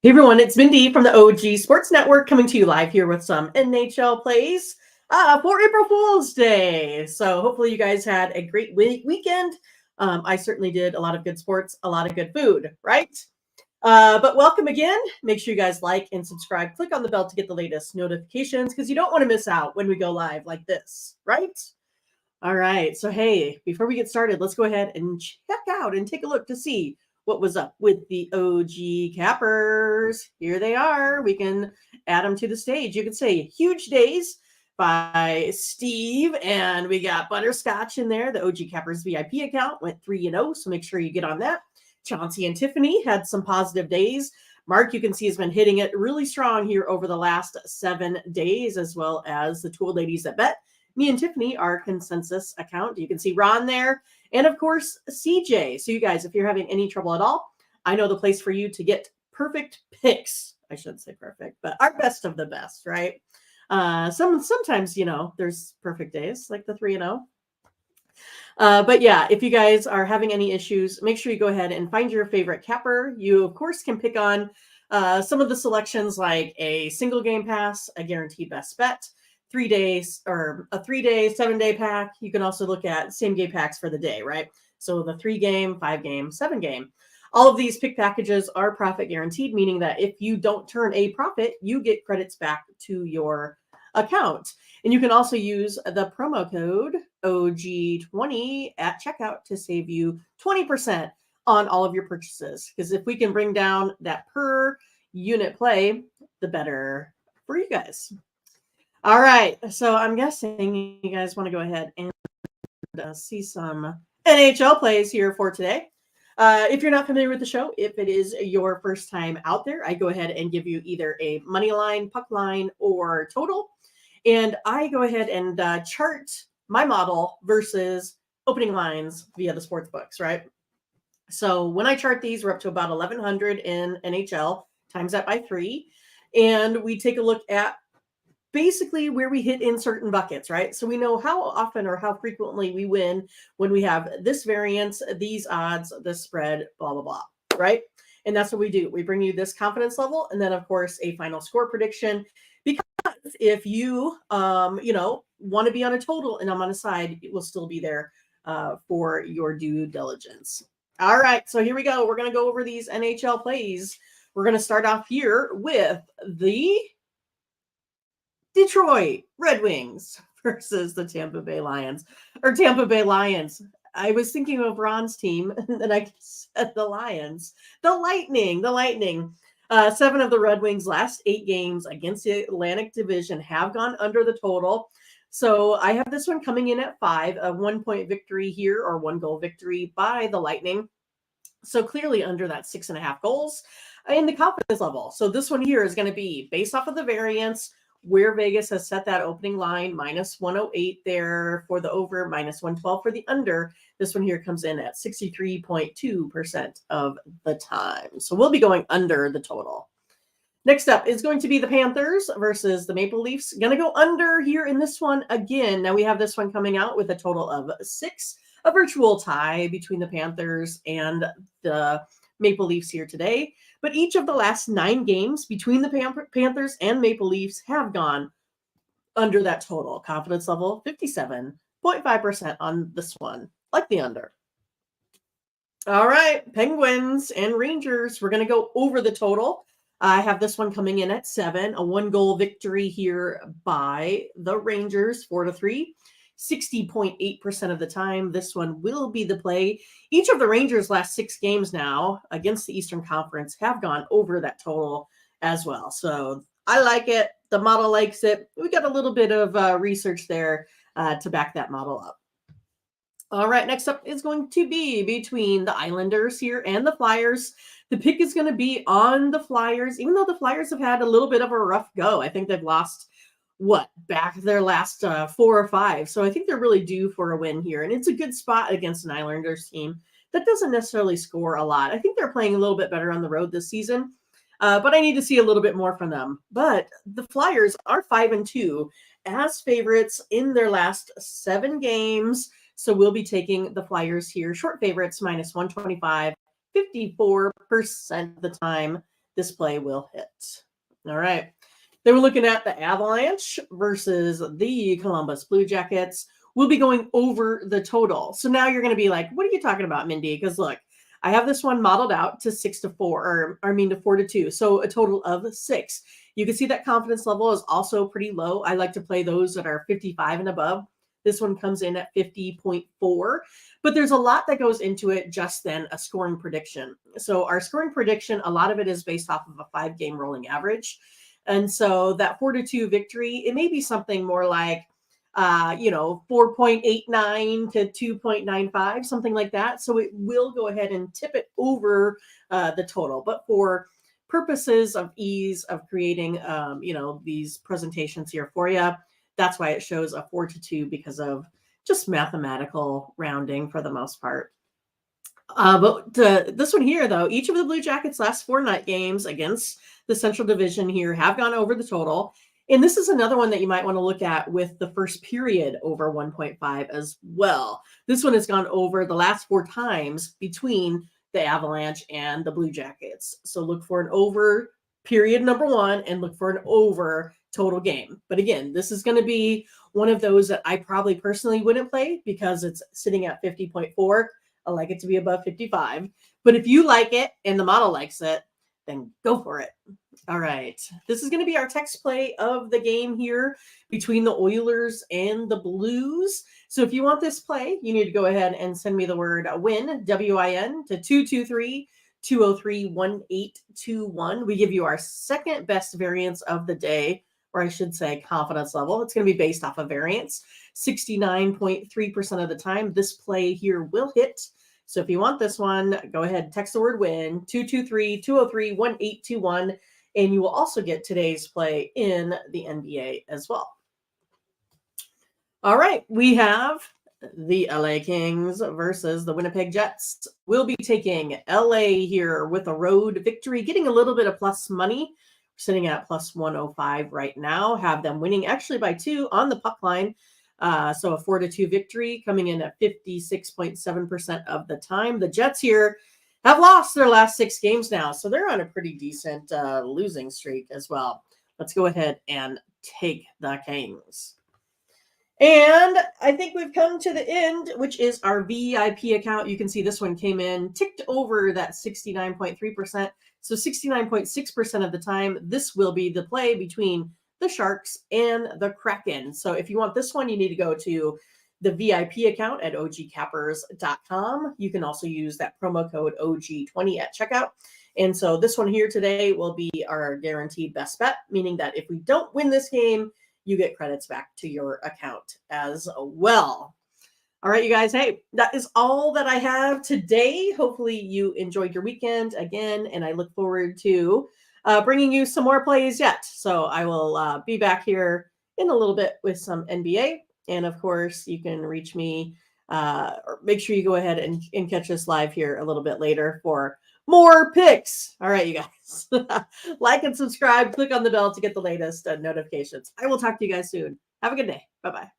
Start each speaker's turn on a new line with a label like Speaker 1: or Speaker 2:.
Speaker 1: Hey everyone, it's Mindy from the OG Sports Network coming to you live here with some NHL plays for April Fool's Day. So hopefully you guys had a great weekend. I certainly did a lot of good sports, a lot of good food, right? But welcome again. Make sure you guys like and subscribe. Click on the bell to get the latest notifications because you don't want to miss out when we go live like this, right? All right. So, hey, before we get started, let's go ahead and check out and take a look to see what was up with the OG Cappers. Here they are. We can add them to the stage. You can say Huge Days by Steve, and we got Butterscotch in there. The OG Cappers VIP account went 3-0, so make sure you get on that. Chauncey and Tiffany had some positive days. Mark, you can see, has been hitting it really strong here over the last 7 days, as well as the Tool Ladies that bet. Me and Tiffany, our consensus account. You can see Ron there. And of course, CJ. So you guys, if you're having any trouble at all, I know the place for you to get perfect picks. I shouldn't say perfect, but our best of the best, right? Sometimes, there's perfect days like the 3-0. But yeah, if you guys are having any issues, make sure you go ahead and find your favorite capper. You, of course, can pick on some of the selections like a single game pass, a guaranteed best bet, 3 days or a 3-day, 7-day pack. You can also look at same game packs for the day, right? So the 3-game, 5-game, 7-game. All of these pick packages are profit guaranteed, meaning that if you don't turn a profit, you get credits back to your account. And you can also use the promo code OG20 at checkout to save you 20% on all of your purchases. Because if we can bring down that per unit play, the better for you guys. All right, so I'm guessing you guys want to go ahead and see some NHL plays here for today. If you're not familiar with the show, if it is your first time out there, I go ahead and give you either a money line, puck line, or total. And I go ahead and chart my model versus opening lines via the sports books, right? So when I chart these, we're up to about 1,100 in NHL, times that by 3. And we take a look at basically where we hit in certain buckets, right? So we know how often or how frequently we win when we have this variance, these odds, this spread, blah, blah, blah, right? And that's what we do. We bring you this confidence level and then, of course, a final score prediction. Because if you, want to be on a total and I'm on a side, it will still be there for your due diligence. All right, so here we go. We're going to go over these NHL plays. We're going to start off here with the Detroit Red Wings versus the Tampa Bay Lions. I was thinking of Ron's team, and then I said the Lions. The Lightning. 7 of the Red Wings' last 8 games against the Atlantic Division have gone under the total. So I have this one coming in at 5, a 1-point victory here, or 1-goal victory by the Lightning. So clearly under that 6.5 goals in the confidence level. So this one here is going to be based off of the variance, where Vegas has set that opening line, minus 108 there for the over, minus 112 for the under. This one here comes in at 63.2% of the time. So we'll be going under the total. Next up is going to be the Panthers versus the Maple Leafs. Going to go under here in this one again. Now we have this one coming out with a total of 6, a virtual tie between the Panthers and the Maple Leafs here today. But each of the last 9 games between the Panthers and Maple Leafs have gone under that total. Confidence level, 57.5% on this one. Like the under. All right, Penguins and Rangers. We're going to go over the total. I have this one coming in at 7, a 1-goal victory here by the Rangers, 4-3. 60.8% of the time, this one will be the play. Each of the Rangers' last 6 games now against the Eastern Conference have gone over that total as well. So I like it. The model likes it. We got a little bit of research there to back that model up. All right, next up is going to be between the Islanders here and the Flyers. The pick is going to be on the Flyers, even though the Flyers have had a little bit of a rough go. I think they've lost back their last 4 or 5. So I think they're really due for a win here. And it's a good spot against an Islanders team that doesn't necessarily score a lot. I think they're playing a little bit better on the road this season, but I need to see a little bit more from them. But the Flyers are 5-2 as favorites in their last 7 games. So we'll be taking the Flyers here. Short favorites, minus 125, 54% of the time. this play will hit. All right. Then we're looking at the Avalanche versus the Columbus Blue Jackets. We'll be going over the total. So now you're going to be like, what are you talking about, Mindy? Because look, I have this one modeled out to 6-4, or I mean to 4-2. So a total of 6. You can see that confidence level is also pretty low. I like to play those that are 55 and above. This one comes in at 50.4, but there's a lot that goes into it just then a scoring prediction. So our scoring prediction, a lot of it is based off of a 5-game rolling average. And so that 4-2 victory, it may be something more like, 4.89 to 2.95, something like that. So it will go ahead and tip it over the total. But for purposes of ease of creating, these presentations here for you, that's why it shows a 4-2 because of just mathematical rounding for the most part. But this one here, though, each of the Blue Jackets' last 4 night games against the Central Division here have gone over the total. And this is another one that you might want to look at with the first period over 1.5 as well. This one has gone over the last 4 times between the Avalanche and the Blue Jackets. So look for an over period number 1 and look for an over total game. But again, this is going to be one of those that I probably personally wouldn't play because it's sitting at 50.4. I like it to be above 55. But if you like it and the model likes it, then go for it. All right. This is going to be our text play of the game here between the Oilers and the Blues. So if you want this play, you need to go ahead and send me the word win, W-I-N, to 223-203-1821. We give you our second best variance of the day, or I should say confidence level. It's going to be based off of variance. 69.3% of the time, this play here will hit. So if you want this one, go ahead, text the word win, 223-203-1821, and you will also get today's play in the NBA as well. All right, we have the LA Kings versus the Winnipeg Jets. We'll be taking LA here with a road victory, getting a little bit of plus money. We're sitting at plus 105 right now. Have them winning actually by 2 on the puck line. So a 4-2 victory coming in at 56.7% of the time. The Jets here have lost their last 6 games now, so they're on a pretty decent losing streak as well. Let's go ahead and take the Kings. And I think we've come to the end, which is our VIP account. You can see this one came in, ticked over that 69.3%. So 69.6% of the time, this will be the play between the Sharks and the Kraken. So if you want this one, you need to go to the VIP account at ogcappers.com. You can also use that promo code OG20 at checkout. And so this one here today will be our guaranteed best bet, meaning that if we don't win this game, you get credits back to your account as well. All right, you guys. Hey, that is all that I have today. Hopefully you enjoyed your weekend again, and I look forward to bringing you some more plays yet. So I will be back here in a little bit with some NBA. And of course, you can reach me or make sure you go ahead and catch us live here a little bit later for more picks. All right, you guys. Like and subscribe. Click on the bell to get the latest notifications. I will talk to you guys soon. Have a good day. Bye-bye.